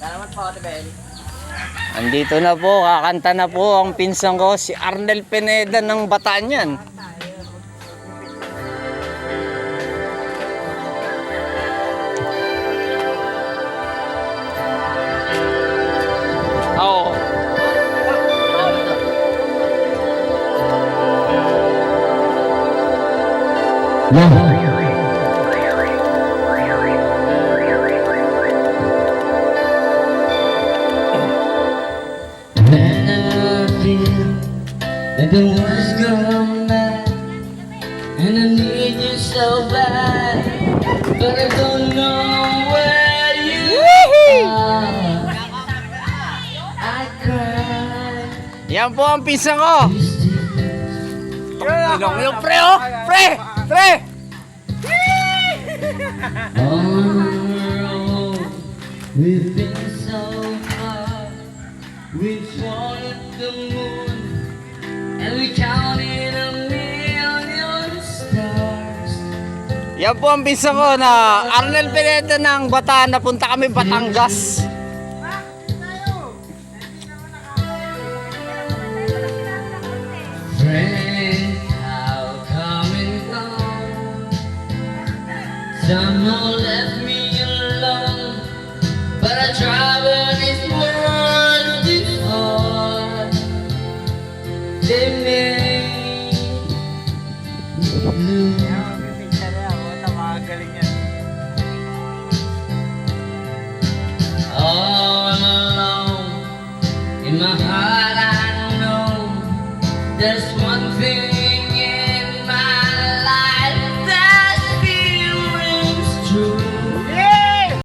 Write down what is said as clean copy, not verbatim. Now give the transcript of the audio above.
Salamat po, Ate Bel. Andito na po, kakanta na po ang pinsan ko, si Arnel Pineda ng Bataan yan. Oo. That the world's gone bad, and I need you so bad, but I don't know where you are. I cry. Yan po ang pinsan ko. Yung pre, oh! Pre! Pre! On the road, we've been so far. We've wanted the moon, and we counted a million stars. Yan po ang pinsan ko na Arnel Pineda ng Bataan. Napunta kami Batangas. Friend, how come and gone? Someone left me alone, but I tried.